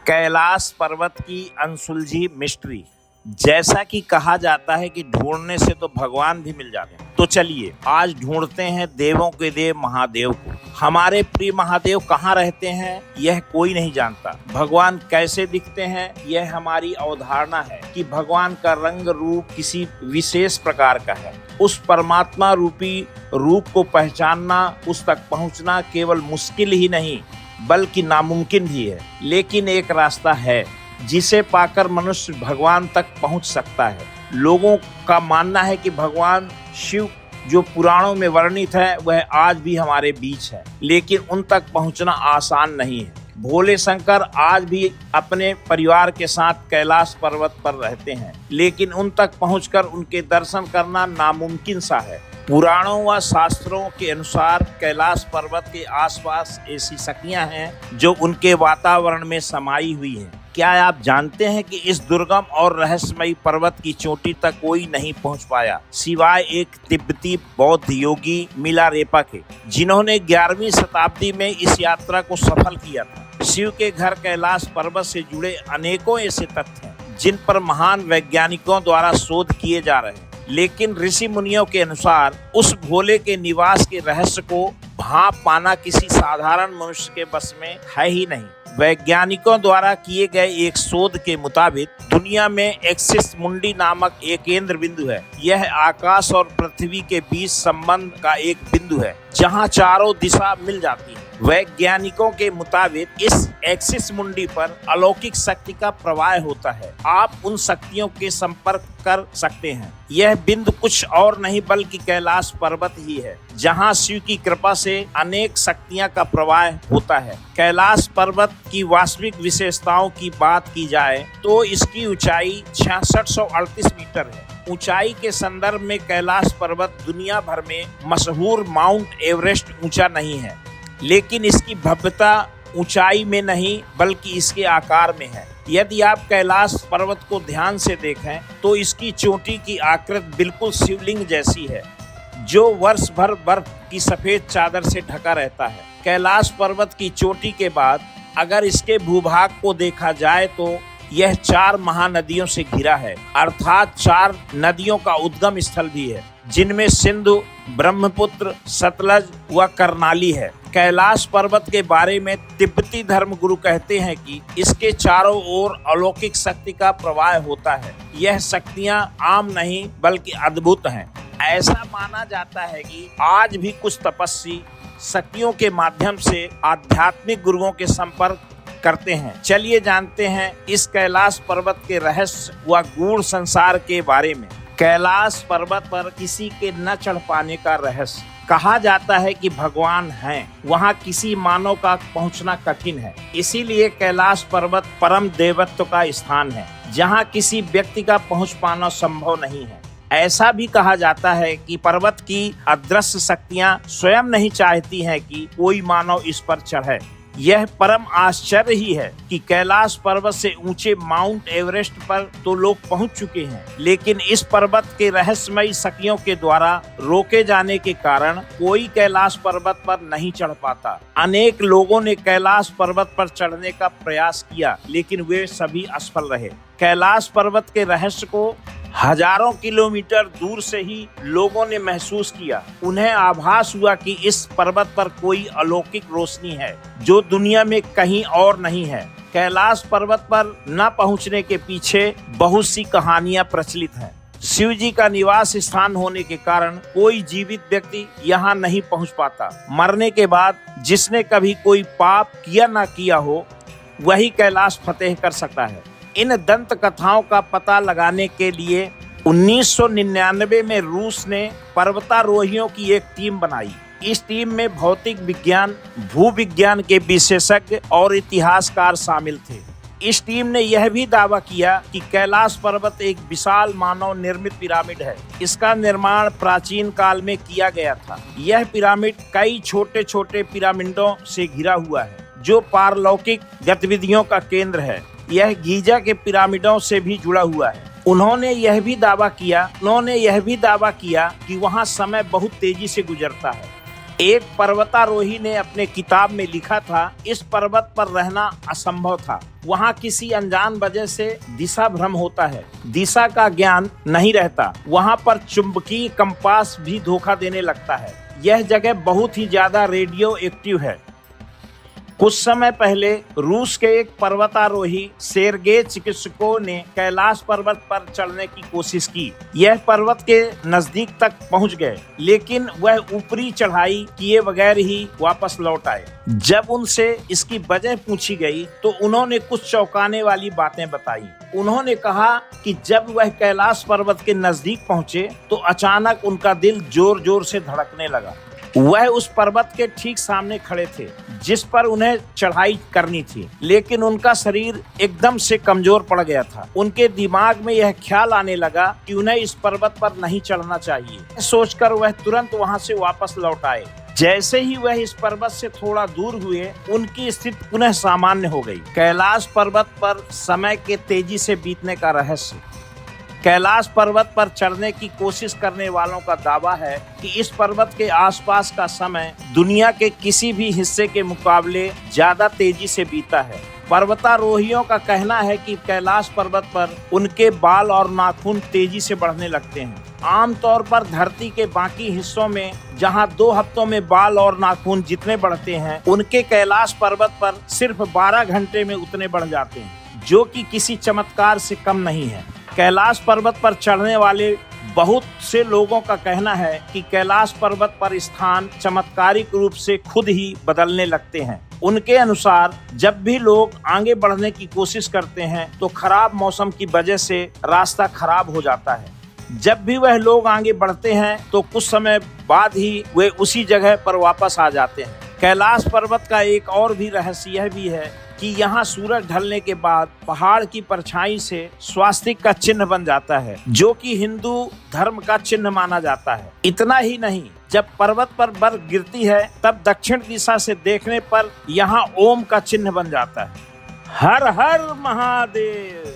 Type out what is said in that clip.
कैलाश पर्वत की अनसुलझी मिस्ट्री। जैसा कि कहा जाता है कि ढूंढने से तो भगवान भी मिल जाते हैं, तो चलिए आज ढूंढते हैं देवों के देव महादेव को। हमारे प्रिय महादेव कहाँ रहते हैं यह कोई नहीं जानता। भगवान कैसे दिखते हैं यह हमारी अवधारणा है कि भगवान का रंग रूप किसी विशेष प्रकार का है। उस परमात्मा रूपी रूप को पहचानना, उस तक पहुँचना केवल मुश्किल ही नहीं बल्कि नामुमकिन भी है। लेकिन एक रास्ता है जिसे पाकर मनुष्य भगवान तक पहुंच सकता है। लोगों का मानना है कि भगवान शिव जो पुराणों में वर्णित है वह आज भी हमारे बीच है, लेकिन उन तक पहुंचना आसान नहीं है। भोले शंकर आज भी अपने परिवार के साथ कैलाश पर्वत पर रहते हैं, लेकिन उन तक पहुंचकर उनके दर्शन करना नामुमकिन सा है। पुराणों व शास्त्रों के अनुसार कैलाश पर्वत के आसपास ऐसी शक्तियां हैं जो उनके वातावरण में समाई हुई हैं। क्या आप जानते हैं कि इस दुर्गम और रहस्यमयी पर्वत की चोटी तक कोई नहीं पहुंच पाया सिवाय एक तिब्बती बौद्ध योगी मिलारेपा के, जिन्होंने 11वीं शताब्दी में इस यात्रा को सफल किया था। शिव के घर कैलाश पर्वत से जुड़े अनेकों ऐसे तथ्य हैं जिन पर महान वैज्ञानिकों द्वारा शोध किए जा रहे हैं, लेकिन ऋषि मुनियों के अनुसार उस भोले के निवास के रहस्य को भांप पाना किसी साधारण मनुष्य के बस में है ही नहीं। वैज्ञानिकों द्वारा किए गए एक शोध के मुताबिक दुनिया में एक्सिस मुंडी नामक एक केंद्र बिंदु है। यह आकाश और पृथ्वी के बीच संबंध का एक बिंदु है जहां चारों दिशा मिल जाती है। वैज्ञानिकों के मुताबिक इस एक्सिस मुंडी पर अलौकिक शक्ति का प्रवाह होता है। आप उन शक्तियों के संपर्क कर सकते हैं। यह बिंदु कुछ और नहीं बल्कि कैलाश पर्वत ही है, जहां शिव की कृपा से अनेक शक्तियां का प्रवाह होता है। कैलाश पर्वत की वास्तविक विशेषताओं की बात की जाए तो इसकी ऊंचाई 6638 मीटर है। ऊंचाई के संदर्भ में कैलाश पर्वत दुनिया भर में मशहूर माउंट एवरेस्ट ऊंचा नहीं है, लेकिन इसकी भव्यता ऊंचाई में नहीं बल्कि इसके आकार में है। यदि आप कैलाश पर्वत को ध्यान से देखें तो इसकी चोटी की आकृति बिल्कुल शिवलिंग जैसी है, जो वर्ष भर बर्फ की सफेद चादर से ढका रहता है। कैलाश पर्वत की चोटी के बाद अगर इसके भूभाग को देखा जाए तो यह 4 महानदियों से घिरा है, अर्थात 4 नदियों का उद्गम स्थल भी है, जिनमें सिंधु, ब्रह्मपुत्र, सतलज व करनाली है। कैलाश पर्वत के बारे में तिब्बती धर्मगुरु कहते हैं कि इसके चारों ओर अलौकिक शक्ति का प्रवाह होता है। यह शक्तियां आम नहीं बल्कि अद्भुत हैं। ऐसा माना जाता है कि आज भी कुछ तपस्वी शक्तियों के माध्यम से आध्यात्मिक गुरुओं के संपर्क करते हैं। चलिए जानते हैं इस कैलाश पर्वत के रहस्य व गूढ़ संसार के बारे में। कैलाश पर्वत पर किसी के न चढ़ पाने का रहस्य। कहा जाता है कि भगवान हैं, वहाँ किसी मानव का पहुँचना कठिन है। इसीलिए कैलाश पर्वत परम देवत्व का स्थान है, जहाँ किसी व्यक्ति का पहुँच पाना संभव नहीं है। ऐसा भी कहा जाता है कि पर्वत की अदृश्य शक्तियाँ स्वयं नहीं चाहती हैं कि कोई मानव इस पर चढ़े। यह परम आश्चर्य ही है कि कैलाश पर्वत से ऊंचे माउंट एवरेस्ट पर तो लोग पहुंच चुके हैं, लेकिन इस पर्वत के रहस्यमयी शक्तियों के द्वारा रोके जाने के कारण कोई कैलाश पर्वत पर नहीं चढ़ पाता। अनेक लोगों ने कैलाश पर्वत पर चढ़ने का प्रयास किया, लेकिन वे सभी असफल रहे। कैलाश पर्वत के रहस्य को हजारों किलोमीटर दूर से ही लोगों ने महसूस किया। उन्हें आभास हुआ कि इस पर्वत पर कोई अलौकिक रोशनी है जो दुनिया में कहीं और नहीं है। कैलाश पर्वत पर न पहुंचने के पीछे बहुत सी कहानियां प्रचलित हैं। शिव जी का निवास स्थान होने के कारण कोई जीवित व्यक्ति यहाँ नहीं पहुँच पाता। मरने के बाद जिसने कभी कोई पाप किया न किया हो वही कैलाश फतेह कर सकता है। इन दंत कथाओं का पता लगाने के लिए 1999 में रूस ने पर्वतारोहियों की एक टीम बनाई। इस टीम में भौतिक विज्ञान, भूविज्ञान के विशेषज्ञ और इतिहासकार शामिल थे। इस टीम ने यह भी दावा किया कि कैलाश पर्वत एक विशाल मानव निर्मित पिरामिड है। इसका निर्माण प्राचीन काल में किया गया था। यह पिरामिड कई छोटे छोटे पिरामिडों से घिरा हुआ है, जो पारलौकिक गतिविधियों का केंद्र है। यह गीजा के पिरामिडों से भी जुड़ा हुआ है। उन्होंने यह भी दावा किया कि वहाँ समय बहुत तेजी से गुजरता है। एक पर्वतारोही ने अपने किताब में लिखा था, इस पर्वत पर रहना असंभव था। वहाँ किसी अनजान वजह से दिशा भ्रम होता है, दिशा का ज्ञान नहीं रहता। वहाँ पर चुंबकीय कंपास भी धोखा देने लगता है। यह जगह बहुत ही ज्यादा रेडियो एक्टिव है। कुछ समय पहले रूस के एक पर्वतारोही सेर्गेई चिकित्सकों ने कैलाश पर्वत पर चढ़ने की कोशिश की। यह पर्वत के नजदीक तक पहुंच गए, लेकिन वह ऊपरी चढ़ाई किए बगैर ही वापस लौट आए। जब उनसे इसकी वजह पूछी गई तो उन्होंने कुछ चौंकाने वाली बातें बताई। उन्होंने कहा कि जब वह कैलाश पर्वत के नजदीक पहुंचे तो अचानक उनका दिल जोर जोर से धड़कने लगा। वह उस पर्वत के ठीक सामने खड़े थे जिस पर उन्हें चढ़ाई करनी थी, लेकिन उनका शरीर एकदम से कमजोर पड़ गया था। उनके दिमाग में यह ख्याल आने लगा कि उन्हें इस पर्वत पर नहीं चढ़ना चाहिए। सोचकर वह तुरंत वहां से वापस लौट आए। जैसे ही वह इस पर्वत से थोड़ा दूर हुए, उनकी स्थिति पुनः सामान्य हो गई। कैलाश पर्वत पर समय के तेजी से बीतने का रहस्य। कैलाश पर्वत पर चढ़ने की कोशिश करने वालों का दावा है कि इस पर्वत के आसपास का समय दुनिया के किसी भी हिस्से के मुकाबले ज्यादा तेजी से बीता है। पर्वतारोहियों का कहना है कि कैलाश पर्वत पर उनके बाल और नाखून तेजी से बढ़ने लगते हैं। आमतौर पर धरती के बाकी हिस्सों में जहां 2 हफ्तों में बाल और नाखून जितने बढ़ते हैं, उनके कैलाश पर्वत पर सिर्फ 12 घंटे में उतने बढ़ जाते हैं, जो कि किसी चमत्कार से कम नहीं है। कैलाश पर्वत पर चढ़ने वाले बहुत से लोगों का कहना है कि कैलाश पर्वत पर स्थान चमत्कारिक रूप से खुद ही बदलने लगते हैं। उनके अनुसार जब भी लोग आगे बढ़ने की कोशिश करते हैं तो खराब मौसम की वजह से रास्ता खराब हो जाता है। जब भी वह लोग आगे बढ़ते हैं तो कुछ समय बाद ही वे उसी जगह पर वापस आ जाते हैं। कैलाश पर्वत का एक और भी रहस्य यह भी है कि यहाँ सूरज ढलने के बाद पहाड़ की परछाई से स्वास्तिक का चिन्ह बन जाता है, जो कि हिंदू धर्म का चिन्ह माना जाता है। इतना ही नहीं, जब पर्वत पर बर्फ गिरती है तब दक्षिण दिशा से देखने पर यहाँ ओम का चिन्ह बन जाता है। हर हर महादेव।